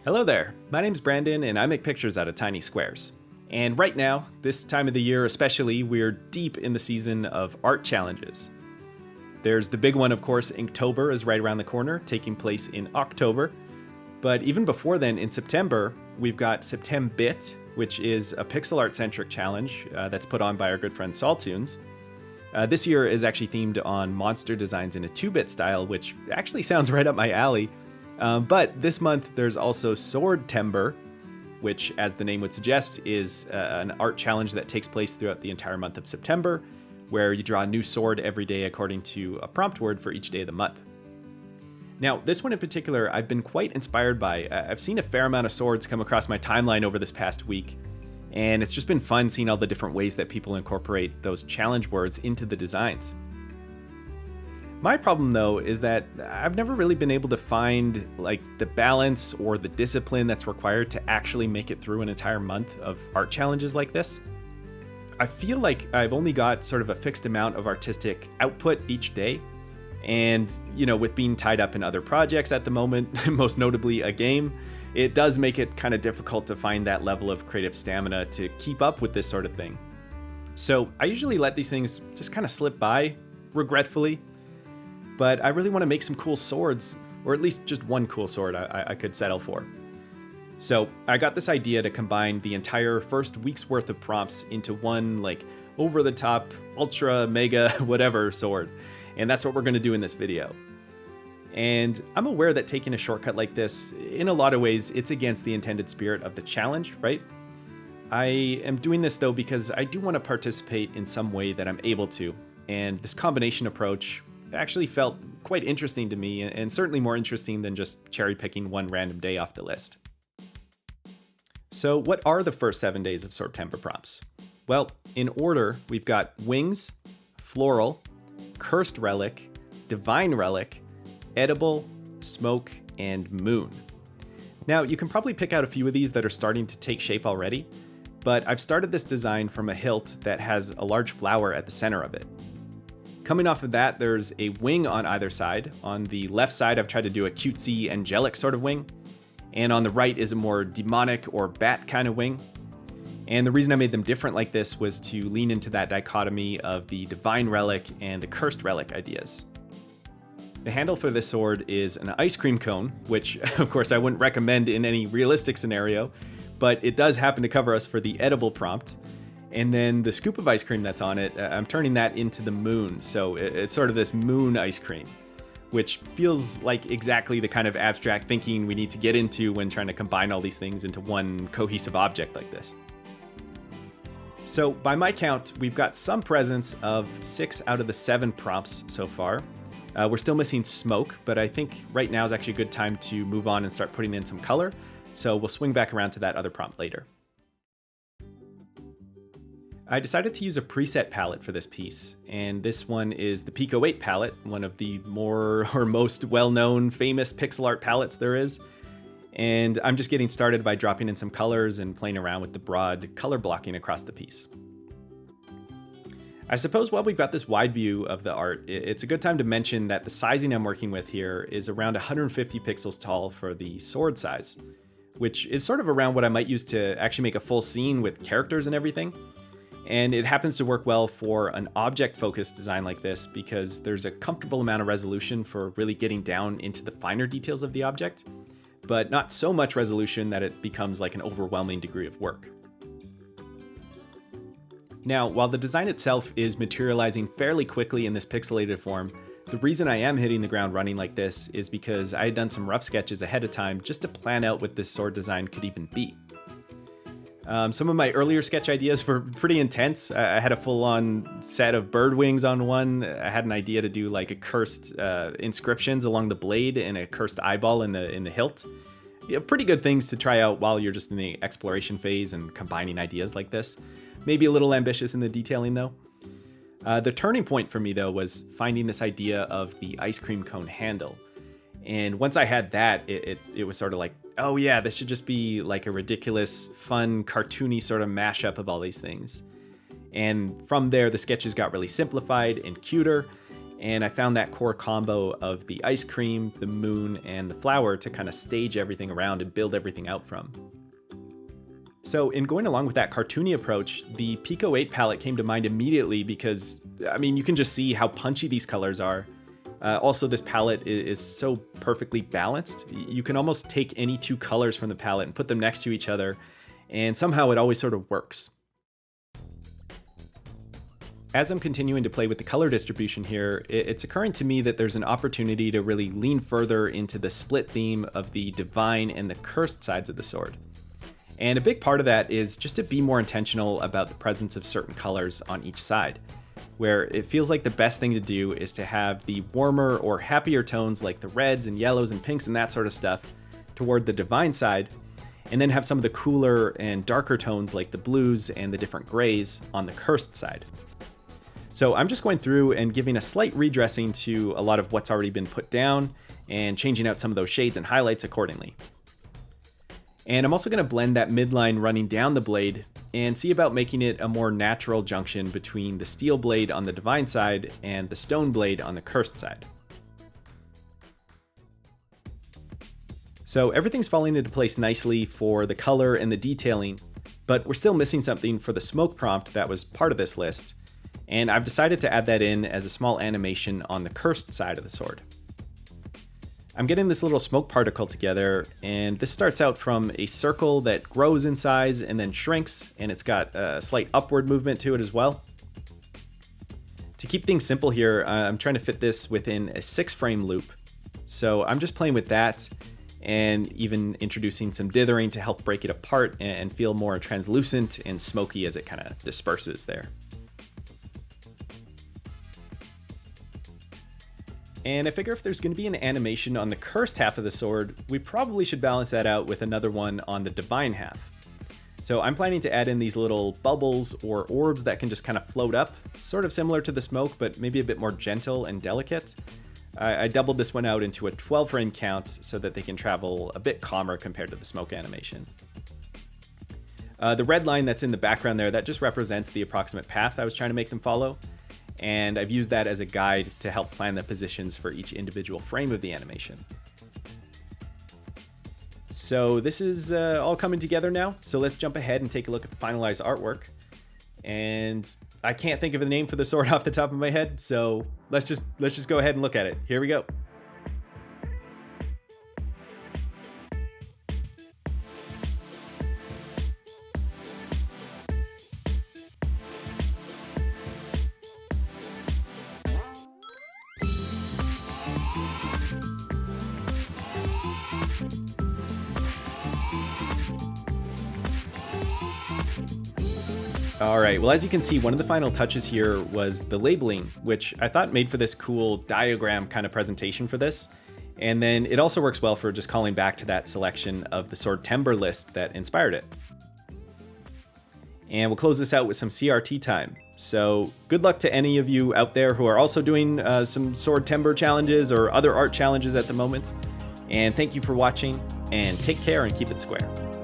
Hello there, my name's Brandon and I make pictures out of tiny squares. And right now, this time of the year especially, we're deep in the season of art challenges. There's the big one, of course. Inktober is right around the corner, taking place in October. But even before then, in September, we've got Septembit, which is a pixel art-centric challenge that's put on by our good friend Sawtoons. This year is actually themed on monster designs in a 2-bit style, which actually sounds right up my alley. But this month, there's also Swordtember, which, as the name would suggest, is an art challenge that takes place throughout the entire month of September, where you draw a new sword every day according to a prompt word for each day of the month. Now, this one in particular, I've been quite inspired by. I've seen a fair amount of swords come across my timeline over this past week, and it's just been fun seeing all the different ways that people incorporate those challenge words into the designs. My problem, though, is that I've never really been able to find the balance or the discipline that's required to actually make it through an entire month of art challenges like this. I feel like I've only got sort of a fixed amount of artistic output each day. And, with being tied up in other projects at the moment, most notably a game, it does make it kind of difficult to find that level of creative stamina to keep up with this sort of thing. So I usually let these things just kind of slip by, regretfully. But I really want to make some cool swords, or at least just one cool sword I could settle for. So I got this idea to combine the entire first week's worth of prompts into one over-the-top, ultra, mega, whatever sword. And that's what we're going to do in this video. And I'm aware that taking a shortcut like this, in a lot of ways, it's against the intended spirit of the challenge, right? I am doing this though because I do want to participate in some way that I'm able to. And this combination approach actually felt quite interesting to me, and certainly more interesting than just cherry-picking one random day off the list. So what are the first 7 days of Swordtember prompts? Well, in order, we've got Wings, Floral, Cursed Relic, Divine Relic, Edible, Smoke, and Moon. Now, you can probably pick out a few of these that are starting to take shape already, but I've started this design from a hilt that has a large flower at the center of it. Coming off of that, there's a wing on either side. On the left side, I've tried to do a cutesy, angelic sort of wing, and on the right is a more demonic or bat kind of wing. And the reason I made them different like this was to lean into that dichotomy of the Divine Relic and the Cursed Relic ideas. The handle for this sword is an ice cream cone, which of course I wouldn't recommend in any realistic scenario, but it does happen to cover us for the edible prompt. And then the scoop of ice cream that's on it, I'm turning that into the moon. So it's sort of this moon ice cream, which feels like exactly the kind of abstract thinking we need to get into when trying to combine all these things into one cohesive object like this. So by my count, we've got some presence of 6 out of the 7 prompts so far. We're still missing smoke, but I think right now is actually a good time to move on and start putting in some color. So we'll swing back around to that other prompt later. I decided to use a preset palette for this piece, and this one is the Pico 8 palette, one of the more or most well-known famous pixel art palettes there is. And I'm just getting started by dropping in some colors and playing around with the broad color blocking across the piece. I suppose while we've got this wide view of the art, it's a good time to mention that the sizing I'm working with here is around 150 pixels tall for the sword size, which is sort of around what I might use to actually make a full scene with characters and everything. And it happens to work well for an object-focused design like this because there's a comfortable amount of resolution for really getting down into the finer details of the object, but not so much resolution that it becomes like an overwhelming degree of work. Now, while the design itself is materializing fairly quickly in this pixelated form, the reason I am hitting the ground running like this is because I had done some rough sketches ahead of time just to plan out what this sword design could even be. Some of my earlier sketch ideas were pretty intense. I had a full-on set of bird wings on one. I had an idea to do like a cursed inscriptions along the blade and a cursed eyeball in the hilt. Yeah, pretty good things to try out while you're just in the exploration phase and combining ideas like this. Maybe a little ambitious in the detailing though. The turning point for me though was finding this idea of the ice cream cone handle. And once I had that, it was sort of like, oh yeah, this should just be like a ridiculous, fun, cartoony sort of mashup of all these things. And from there, the sketches got really simplified and cuter. And I found that core combo of the ice cream, the moon, and the flower to kind of stage everything around and build everything out from. So in going along with that cartoony approach, the Pico 8 palette came to mind immediately because, I mean, you can just see how punchy these colors are. Also, this palette is so perfectly balanced. You can almost take any two colors from the palette and put them next to each other, and somehow it always sort of works. As I'm continuing to play with the color distribution here, it's occurring to me that there's an opportunity to really lean further into the split theme of the divine and the cursed sides of the sword. And a big part of that is just to be more intentional about the presence of certain colors on each side, where it feels like the best thing to do is to have the warmer or happier tones like the reds and yellows and pinks and that sort of stuff toward the divine side, and then have some of the cooler and darker tones like the blues and the different grays on the cursed side. So I'm just going through and giving a slight redressing to a lot of what's already been put down and changing out some of those shades and highlights accordingly. And I'm also going to blend that midline running down the blade and see about making it a more natural junction between the steel blade on the divine side and the stone blade on the cursed side. So everything's falling into place nicely for the color and the detailing, but we're still missing something for the smoke prompt that was part of this list, and I've decided to add that in as a small animation on the cursed side of the sword. I'm getting this little smoke particle together, and this starts out from a circle that grows in size and then shrinks, and it's got a slight upward movement to it as well. To keep things simple here, I'm trying to fit this within a 6-frame loop. So I'm just playing with that and even introducing some dithering to help break it apart and feel more translucent and smoky as it kind of disperses there. And I figure if there's going to be an animation on the cursed half of the sword, we probably should balance that out with another one on the divine half. So I'm planning to add in these little bubbles or orbs that can just kind of float up, sort of similar to the smoke, but maybe a bit more gentle and delicate. I doubled this one out into a 12-frame count so that they can travel a bit calmer compared to the smoke animation. The red line that's in the background there, that just represents the approximate path I was trying to make them follow. And I've used that as a guide to help plan the positions for each individual frame of the animation. So this is all coming together now, so let's jump ahead and take a look at the finalized artwork. And I can't think of a name for the sword off the top of my head, so let's just go ahead and look at it. Here we go. All right, well, as you can see, one of the final touches here was the labeling, which I thought made for this cool diagram kind of presentation for this. And then it also works well for just calling back to that selection of the Swordtember list that inspired it. And we'll close this out with some CRT time. So good luck to any of you out there who are also doing some Swordtember challenges or other art challenges at the moment. And thank you for watching, and take care and keep it square.